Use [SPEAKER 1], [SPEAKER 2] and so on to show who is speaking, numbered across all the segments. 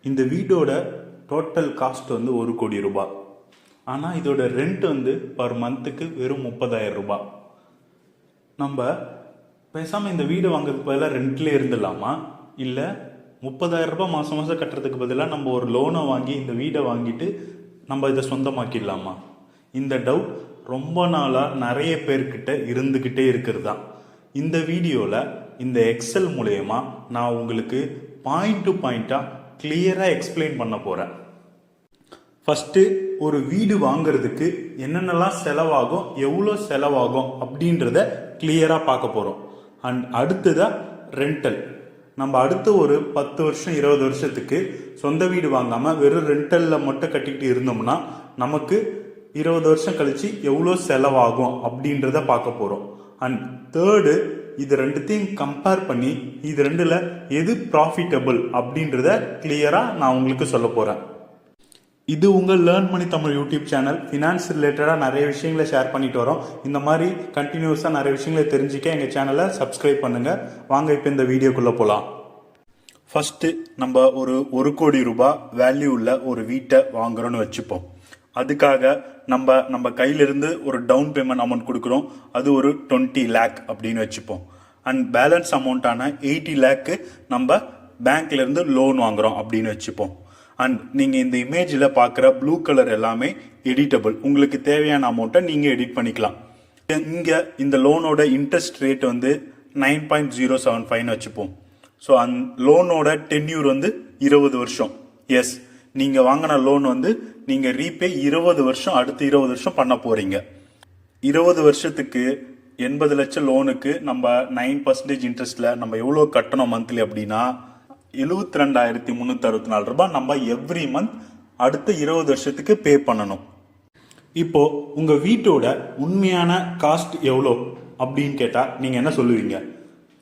[SPEAKER 1] இந்த வீடோட total cost வந்து 1 கோடி ரூபாய். ஆனால் இதோட ரெண்ட் வந்து பர் மந்த்துக்கு வெறும் 30,000 ரூபாய். நம்ம பேசாமல் இந்த வீடு வாங்குறதுக்கு பதிலாக ரெண்ட்லேயே இருந்துடலாமா, இல்லை 30,000 ரூபாய் மாதம் மாதம் கட்டுறதுக்கு பதிலாக நம்ம ஒரு லோனை வாங்கி இந்த வீடை வாங்கிட்டு நம்ம இதை சொந்தமாக்கிடலாமா? இந்த டவுட் ரொம்ப நாளாக நிறைய பேர்கிட்ட இருந்துக்கிட்டே இருக்கிறது தான். இந்த வீடியோவில் இந்த எக்ஸல் மூலயமா நான் உங்களுக்கு பாயிண்ட் டு பாயிண்ட்டாக கிளியராக எக்ஸ்பிளைன் பண்ண போகிறேன். ஃபஸ்ட்டு ஒரு வீடு வாங்கிறதுக்கு என்னென்னலாம் செலவாகும், எவ்வளோ செலவாகும் அப்படின்றத கிளியராக பார்க்க போகிறோம். அண்ட் அடுத்ததாக ரெண்டல். நம்ம அடுத்து ஒரு 10 வருஷம் 20 வருஷத்துக்கு சொந்த வீடு வாங்காமல் வெறும் ரெண்டலில் மட்டும் கட்டிக்கிட்டு இருந்தோம்னா நமக்கு 20 வருஷம் கழிச்சு எவ்வளோ செலவாகும் அப்படின்றத பார்க்க போகிறோம். அண்ட் தேர்டு, இது ரெண்டுத்தையும் கம்பேர் பண்ணி இது ரெண்டில் எது ப்ராஃபிட்டபிள் அப்படின்றத கிளியராக நான் உங்களுக்கு சொல்ல போகிறேன். இது உங்கள் லேர்ன் மணி தமிழ் யூடியூப் சேனல். ஃபினான்ஸ் ரிலேட்டடாக நிறைய விஷயங்களை ஷேர் பண்ணிட்டு வரோம். இந்த மாதிரி கண்டினியூஸாக நிறைய விஷயங்களை தெரிஞ்சுக்க எங்கள் சேனலை சப்ஸ்கிரைப் பண்ணுங்கள். வாங்க இப்போ இந்த வீடியோக்குள்ளே போகலாம். ஃபஸ்ட்டு நம்ம ஒரு 1 கோடி ரூபாய் வேல்யூ உள்ள ஒரு வீட்டை வாங்குறோன்னு வச்சுப்போம். அதுக்காக நம்ம கையிலிருந்து ஒரு டவுன் பேமெண்ட் அமௌண்ட் கொடுக்குறோம். அது ஒரு 20 lakh அப்படின்னு வச்சுப்போம். அண்ட் பேலன்ஸ் அமௌண்ட்டான 80 lakh நம்ம பேங்க்லேருந்து லோன் வாங்குறோம் அப்படின்னு வச்சுப்போம். அண்ட் நீங்கள் இந்த இமேஜில் பார்க்குற ப்ளூ கலர் எல்லாமே எடிட்டபிள். உங்களுக்கு தேவையான அமௌண்ட்டை நீங்கள் எடிட் பண்ணிக்கலாம். இங்கே இந்த லோனோட இன்ட்ரெஸ்ட் ரேட் வந்து 9.075 வச்சுப்போம். ஸோ லோனோட டென்யூர் வந்து 20 வருஷம். எஸ், நீங்கள் வாங்கின லோன் வந்து நீங்கள் ரீபே 20 வருஷம், அடுத்து 20 வருஷம் பண்ண போகிறீங்க. 20 வருஷத்துக்கு 80 லட்சம் லோனுக்கு நம்ம 9% இன்ட்ரெஸ்ட்டில் நம்ம எவ்வளோ கட்டணும் மந்த்லி அப்படின்னா 72,364 ரூபாய் நம்ம எவ்ரி மந்த் அடுத்த 20 வருஷத்துக்கு பே பண்ணணும். இப்போ உங்கள் வீட்டோட உண்மையான காஸ்ட் எவ்வளோ அப்படின்னு கேட்டால் நீங்கள் என்ன சொல்லுவீங்க?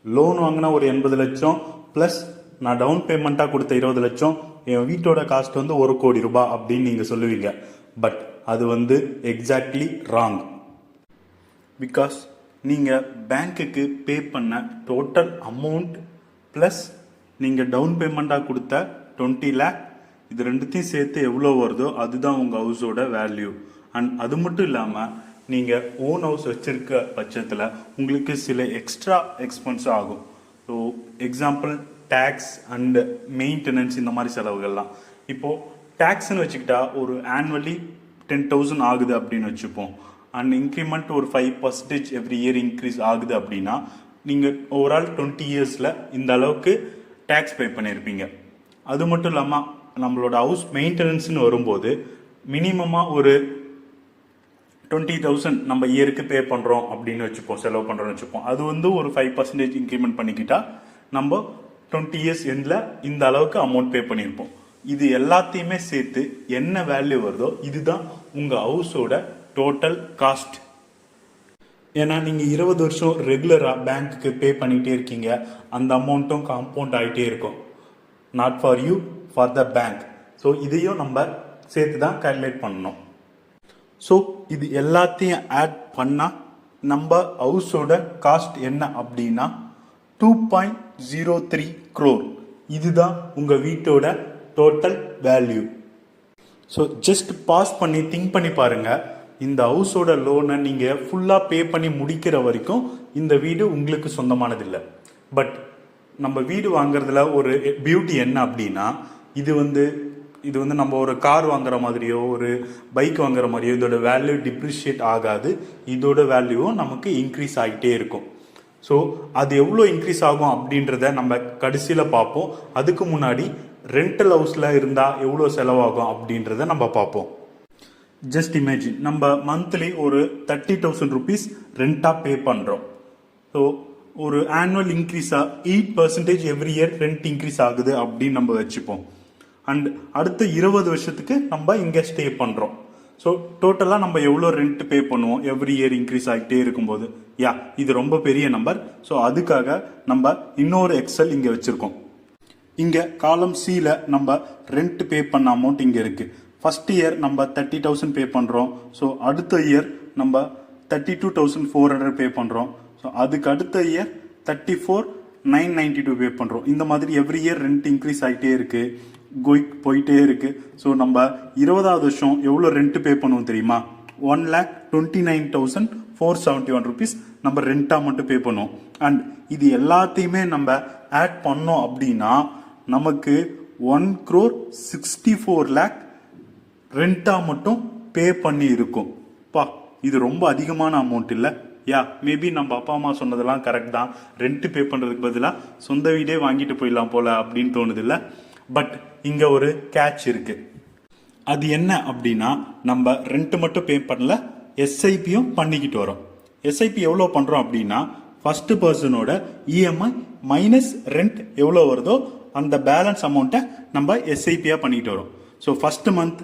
[SPEAKER 1] லோன் வாங்கினா ஒரு 80 லட்சம் ப்ளஸ் நான் டவுன் பேமெண்ட்டாக கொடுத்த 20 லட்சம், என் வீட்டோட காஸ்ட் வந்து 1 கோடி ரூபாய் அப்படின்னு நீங்கள் சொல்லுவீங்க. பட் அது வந்து எக்ஸாக்ட்லி ராங். பிகாஸ் நீங்கள் பேங்க்குக்கு பே பண்ண டோட்டல் அமௌண்ட் ப்ளஸ் நீங்கள் டவுன் பேமெண்ட்டாக கொடுத்த 20 lakh, இது ரெண்டுத்தையும் சேர்த்து எவ்வளோ வருதோ அதுதான் உங்கள் ஹவுஸோட வேல்யூ. அண்ட் அது மட்டும் இல்லாமல் நீங்கள் ஓன் ஹவுஸ் வச்சிருக்க பட்சத்தில் உங்களுக்கு சில எக்ஸ்ட்ரா எக்ஸ்பென்ஸ் ஆகும். So example tax and maintenance, இந்த மாதிரி செலவுகள்லாம். இப்போது டேக்ஸ்ன்னு வச்சுக்கிட்டா ஒரு ஆனுவலி 10,000 ஆகுது அப்படின்னு வச்சுப்போம். அண்ட் இன்க்ரிமெண்ட் ஒரு 5% எவ்ரி இயர் இன்க்ரீஸ் ஆகுது அப்படின்னா நீங்கள் ஓவரால் 20 இயர்ஸில் இந்த அளவுக்கு டேக்ஸ் பே பண்ணியிருப்பீங்க. அது மட்டும் இல்லாமல் நம்மளோட ஹவுஸ் மெயின்டெனன்ஸ்னு வரும்போது மினிமமாக ஒரு 20,000 நம்ம இயருக்கு பே பண்ணுறோம் அப்படின்னு வச்சுப்போம், செலவு பண்ணுறோன்னு வச்சுப்போம். அது வந்து ஒரு 5% இன்க்ரிமெண்ட் பண்ணிக்கிட்டா நம்ம 20 இயர்ஸ் எண்டில் இந்த அளவுக்கு அமௌண்ட் பே பண்ணியிருப்போம். இது எல்லாத்தையுமே சேர்த்து என்ன வேல்யூ வருதோ இதுதான் உங்கள் ஹவுஸோட டோட்டல் காஸ்ட். ஏன்னா நீங்கள் 20 வருஷம் ரெகுலராக பேங்க்குக்கு பே பண்ணிகிட்டே இருக்கீங்க, அந்த அமௌண்ட்டும் காம்பவுண்ட் ஆகிட்டே இருக்கும். Not for you, for the bank. So இதையும் நம்ம சேர்த்து தான் கால்குலேட் பண்ணணும். ஸோ இது எல்லாத்தையும் ஆட் பண்ணால் நம்ம ஹவுஸோட காஸ்ட் என்ன அப்படின்னா 2.03 crore. இதுதான் உங்கள் வீட்டோட total value. So just pause பண்ணி திங்க் பண்ணி பாருங்கள். இந்த ஹவுஸோட லோனை நீங்கள் ஃபுல்லாக பே பண்ணி முடிக்கிற வரைக்கும் இந்த வீடு உங்களுக்கு சொந்தமானதில்லை. பட் நம்ம வீடு வாங்குறதுல ஒரு பியூட்டி என்ன அப்படின்னா இது வந்து நம்ம ஒரு கார் வாங்குற மாதிரியோ ஒரு பைக் வாங்குற மாதிரியோ இதோட வேல்யூ டிப்ரிஷியேட் ஆகாது. இதோட வேல்யூவும் நமக்கு இன்க்ரீஸ் ஆகிட்டே இருக்கும். ஸோ அது எவ்வளோ இன்க்ரீஸ் ஆகும் அப்படின்றத நம்ம கடைசியில் பார்ப்போம். அதுக்கு முன்னாடி ரெண்டல் ஹவுஸில் இருந்தால் எவ்வளோ செலவாகும் அப்படின்றத நம்ம பார்ப்போம். ஜஸ்ட் இமேஜின், நம்ம மந்த்லி ஒரு 30,000 rupees ரெண்ட்டாக பே பண்ணுறோம். ஸோ ஒரு ஆனுவல் இன்க்ரீஸாக 8% எவ்ரி இயர் ரெண்ட் இன்க்ரீஸ் ஆகுது அப்படின்னு நம்ம வச்சுப்போம். அண்ட் அடுத்த 20 வருஷத்துக்கு நம்ம இங்கே ஸ்டே பண்ணுறோம். ஸோ டோட்டலாக நம்ம எவ்வளோ ரெண்ட் பே பண்ணுவோம் எவ்ரி இயர் இன்க்ரீஸ் ஆகிட்டே இருக்கும்போது. இது ரொம்ப பெரிய நம்பர். ஸோ அதுக்காக நம்ம இன்னொரு எக்ஸல் இங்கே வச்சுருக்கோம். இங்கே காலம் சியில் நம்ம ரெண்ட் பே பண்ண அமௌண்ட் இங்கே இருக்குது. ஃபஸ்ட் இயர் நம்ம 30,000 பே பண்ணுறோம். ஸோ அடுத்த இயர் நம்ம 32,400 பே பண்ணுறோம். ஸோ அதுக்கு அடுத்த இயர் 34,992 பே பண்ணுறோம். இந்த மாதிரி எவ்ரி இயர் ரெண்ட் இன்க்ரீஸ் ஆகிட்டே இருக்குது. போயிட்டே இருக்கு. ஸோ நம்ம 20வது வருஷம் எவ்வளோ ரெண்ட் பே பண்ணுவோம் தெரியுமா? 1,29,471 rupees நம்ம ரெண்டா மட்டும் பே பண்ணுவோம். அண்ட் இது எல்லாத்தையுமே நம்ம ஆட் பண்ணோம் அப்படின்னா நமக்கு 1,64 lakh ரெண்டா மட்டும் பே பண்ணி இருக்கும். இது ரொம்ப அதிகமான அமௌண்ட் இல்லை? மேபி நம்ம அப்பா அம்மா சொன்னதெல்லாம் கரெக்ட் தான். ரெண்ட் பே பண்றதுக்கு பதிலாக சொந்த வீடே வாங்கிட்டு போயிடலாம் போல அப்படின்னு தோணுது இல்லை? பட் இங்க ஒரு கேட்ச் இருக்கு. அது என்ன அப்படின்னா, நம்ம ரெண்ட் மட்டும் பே பண்ணல, எஸ்ஐபியும் பண்ணிக்கிட்டு வரோம். எஸ்ஐபி எவ்வளோ பண்றோம் அப்படின்னா, ஃபர்ஸ்ட் பர்சனோட இஎம்ஐ மைனஸ் ரெண்ட் எவ்வளோ வருதோ அந்த பேலன்ஸ் அமௌண்ட்டை நம்ம எஸ்ஐபியா பண்ணிட்டு வரோம். So first month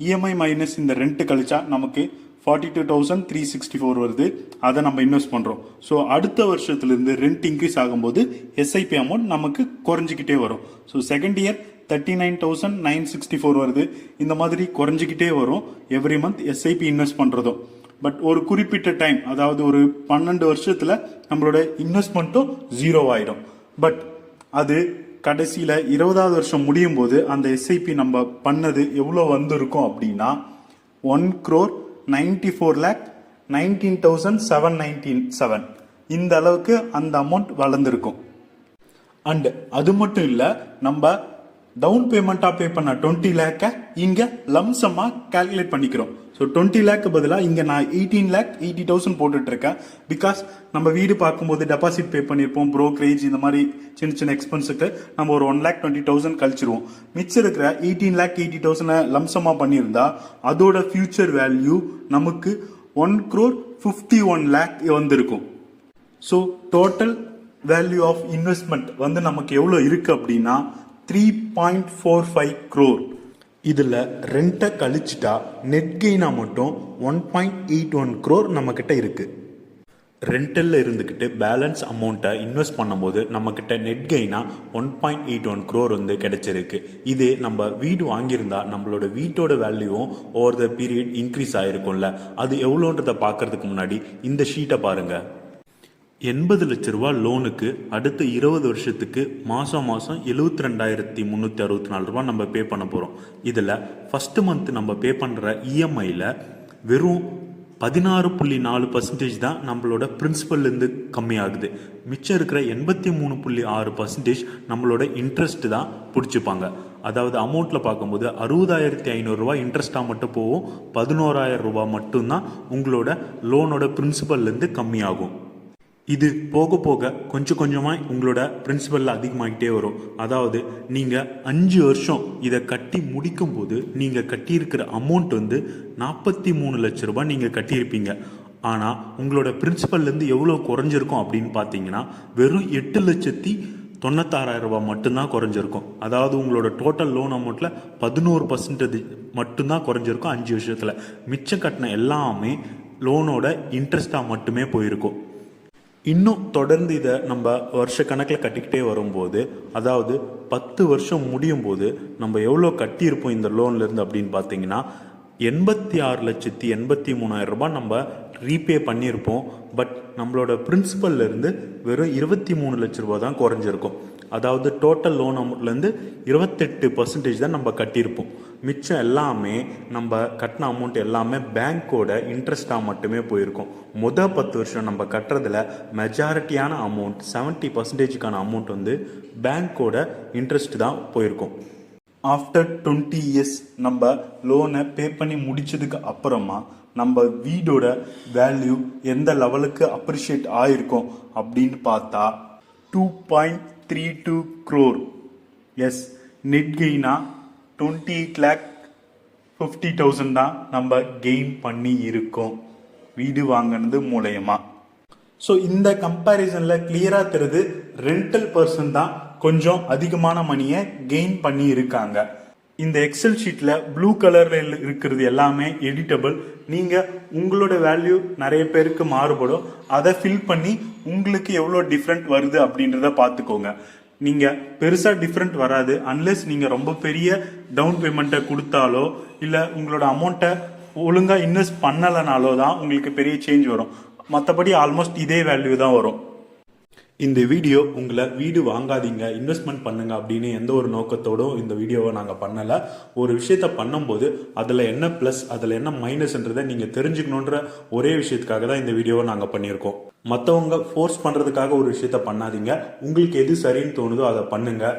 [SPEAKER 1] EMI minus இந்த ரெண்ட் கழிச்சா நமக்கு 42,364 வருது. அதை நம்ம இன்வெஸ்ட் பண்றோம். ஸோ அடுத்த வருஷத்துலேருந்து ரெண்ட் இன்க்ரீஸ் ஆகும்போது எஸ்ஐபி அமௌண்ட் நமக்கு குறைஞ்சிக்கிட்டே வரும். ஸோ செகண்ட் இயர் 39,964 வருது. இந்த மாதிரி குறைஞ்சிக்கிட்டே வரும் எவ்ரி மந்த் எஸ்ஐபி இன்வெஸ்ட் பண்றதும். பட் ஒரு குறிப்பிட்ட டைம், அதாவது ஒரு 12 வருஷத்துல நம்மளோட இன்வெஸ்ட்மெண்ட்டும் 0 ஆயிடும். பட் அது கடைசியில 20வது வருஷம் முடியும் போது அந்த எஸ்ஐபி நம்ம பண்ணது எவ்வளோ வந்திருக்கும் அப்படின்னா 1,94,19,797 இந்த அளவுக்கு அந்த அமௌண்ட் வளர்ந்துருக்கும். அண்ட் அது மட்டும் இல்ல, நம்ம டவுன் பேமெண்டா பே பண்ண 20 lakh இங்க லம்சமா கால்குலேட் பண்ணிக்கிறோம். ஸோ 20 lakh பதிலாக இங்க நான் 18,80,000 போட்டுட்டு இருக்கேன். பிகாஸ் நம்ம வீடு பார்க்கும்போது டெபாசிட் பே பண்ணியிருப்போம், புரோக்கரேஜ், இந்த மாதிரி சின்ன சின்ன எக்ஸ்பென்ஸுக்கு நம்ம ஒரு 1,20,000 கழிச்சிருவோம். மிச்சம் இருக்கிற 18,80,000 லம்சமா பண்ணியிருந்தா அதோட ஃபியூச்சர் வேல்யூ நமக்கு 1,51 lakh வந்திருக்கும். So total value of investment வந்து நமக்கு எவ்வளோ இருக்கு அப்படின்னா 3.45 crore. இதுல ரெண்ட்டை கழிச்சிட்டா நெட் கெயினா மட்டும் 1.81 crore நம்ம கிட்ட இருக்கு. ரெண்டல்ல இருந்துக்கிட்டு பேலன்ஸ் அமௌண்ட்டை இன்வெஸ்ட் பண்ணும்போது நம்ம கிட்ட நெட் கெயினா 1.81 crore வந்து கிடைச்சிருக்கு. இதே நம்ம வீடு வாங்கியிருந்தா நம்மளோட வீட்டோட வேல்யூவும் ஓவர் த பீரியட் இன்க்ரீஸ் ஆயிருக்கும்ல. அது எவ்வளோன்றதை பார்க்கறதுக்கு முன்னாடி இந்த ஷீட்டை பாருங்க. 80 லட்ச ரூபா லோனுக்கு அடுத்த 20 வருஷத்துக்கு மாதம் 72,364 ரூபா நம்ம பே பண்ண போகிறோம். இதில் ஃபஸ்ட்டு மந்த் நம்ம பே பண்ணுற இஎம்ஐயில் வெறும் 16.4% தான் நம்மளோட பிரின்சிபல்லேருந்து கம்மியாகுது. மிச்சம் இருக்கிற 83.6% நம்மளோட இன்ட்ரெஸ்ட் தான் பிடிச்சிப்பாங்க. அதாவது அமௌண்ட்டில் பார்க்கும்போது 60,500 ரூபா இன்ட்ரெஸ்ட்டாக மட்டும் போகும், 11,000 ரூபா மட்டும்தான் உங்களோட லோனோட பிரின்சிபல்லேருந்து கம்மியாகும். இது போக போக கொஞ்சம் கொஞ்சமாக உங்களோட பிரின்சிபலில் அதிகமாகிட்டே வரும். அதாவது நீங்கள் 5 வருஷம் இதை கட்டி முடிக்கும் போது நீங்கள் கட்டியிருக்கிற அமௌண்ட் வந்து 43 லட்ச ரூபாய் நீங்கள் கட்டியிருப்பீங்க. ஆனால் உங்களோட பிரின்சிபல்லேருந்து எவ்வளோ குறைஞ்சிருக்கும் அப்படின்னு பார்த்தீங்கன்னா வெறும் 8,96,000 ரூபாய் மட்டும்தான் குறைஞ்சிருக்கும். அதாவது உங்களோட டோட்டல் லோன் அமௌண்ட்டில் 11% மட்டும்தான் குறைஞ்சிருக்கும் 5 வருஷத்தில். மிச்சம் கட்டின எல்லாமே லோனோட இன்ட்ரெஸ்டாக மட்டுமே போயிருக்கும். இன்னும் தொடர்ந்து இதை நம்ம வருஷ கணக்கில் கட்டிக்கிட்டே வரும்போது, அதாவது 10 வருஷம் முடியும் போது நம்ம எவ்வளோ கட்டியிருப்போம் இந்த லோன்லேருந்து அப்படின்னு பார்த்தீங்கன்னா 86,83,000 ரூபாய் நம்ம ரீபே பண்ணியிருப்போம். பட் நம்மளோட பிரின்சிபல்லேருந்து வெறும் 23 லட்ச ரூபா தான் குறைஞ்சிருக்கும். அதாவது டோட்டல் லோன் அமௌண்ட்லேருந்து 28% தான் நம்ம கட்டியிருப்போம். மிச்சம் எல்லாமே நம்ம கட்டின அமௌண்ட் எல்லாமே பேங்க்கோட இன்ட்ரெஸ்டாக மட்டுமே போயிருக்கும். 10 வருஷம் நம்ம கட்டுறதுல மெஜாரிட்டியான அமௌண்ட் 70%க்கான அமௌண்ட் வந்து பேங்க்கோட இன்ட்ரெஸ்ட் தான் போயிருக்கும். ஆஃப்டர் 20 இயர்ஸ் நம்ம லோனை பே பண்ணி முடிச்சதுக்கு அப்புறமா நம்ம வீடோட வேல்யூ எந்த லெவலுக்கு அப்ரிஷியேட் ஆயிருக்கும் அப்படின்னு பார்த்தா 2.32 crore. எஸ், நெட் கெயினா 28,50,000 தான் நம்ம கெயின் பண்ணி இருக்கோம் வீடு வாங்கினது மூலயமா. ஸோ இந்த கம்பேரிசனில் கிளியராக தெரியுது ரெண்டல் பர்சன் தான் கொஞ்சம் அதிகமான மணியை கெயின் பண்ணி இருக்காங்க. இந்த எக்ஸல் ஷீட்டில் ப்ளூ கலரில் இருக்கிறது எல்லாமே எடிட்டபிள். நீங்கள் உங்களோட வேல்யூ நிறைய பேருக்கு மாறுபடும். அதை ஃபில் பண்ணி உங்களுக்கு எவ்வளோ டிஃப்ரெண்ட் வருது அப்படின்றத பார்த்துக்கோங்க. நீங்கள் பெருசாக டிஃப்ரெண்ட் வராது அன்லெஸ் நீங்கள் ரொம்ப பெரிய டவுன் பேமெண்ட்டை கொடுத்தாலோ இல்லை உங்களோட அமௌண்ட்டை ஒழுங்காக இன்வெஸ்ட் பண்ணலைனாலோ தான் உங்களுக்கு பெரிய சேஞ்ச் வரும். மற்றபடி ஆல்மோஸ்ட் இதே வேல்யூ தான் வரும். இந்த வீடியோ உங்களை வீடு வாங்காதீங்க, இன்வெஸ்ட்மெண்ட் பண்ணுங்க அப்படின்னு எந்த ஒரு நோக்கத்தோடும் இந்த வீடியோவை நாங்கள் பண்ணலை. ஒரு விஷயத்த பண்ணும்போது அதில் என்ன ப்ளஸ் அதில் என்ன மைனஸ்ன்றதை நீங்கள் தெரிஞ்சுக்கணுன்ற ஒரே விஷயத்துக்காக தான் இந்த வீடியோவை நாங்கள் பண்ணியிருக்கோம். மற்றவங்க ஃபோர்ஸ் பண்ணுறதுக்காக ஒரு விஷயத்த பண்ணாதீங்க. உங்களுக்கு எது சரின்னு தோணுதோ அதை பண்ணுங்க.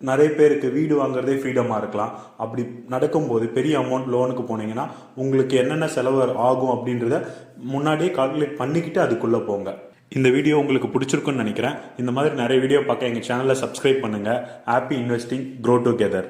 [SPEAKER 1] நிறைய பேருக்கு வீடு வாங்குறதே ஃப்ரீடமாக இருக்கலாம். அப்படி நடக்கும்போது பெரிய அமௌண்ட் லோனுக்கு போனீங்கன்னா உங்களுக்கு என்னென்ன செலவு ஆகும் அப்படின்றத முன்னாடியே கால்குலேட் பண்ணிக்கிட்டு அதுக்குள்ளே போங்க. இந்த வீடியோ உங்களுக்கு பிடிச்சிருக்குன்னு நினைக்கிறேன். இந்த மாதிரி நிறைய வீடியோ பார்க்க எங்கள் சேனலை சப்ஸ்கிரைப் பண்ணுங்கள். Happy investing, grow together.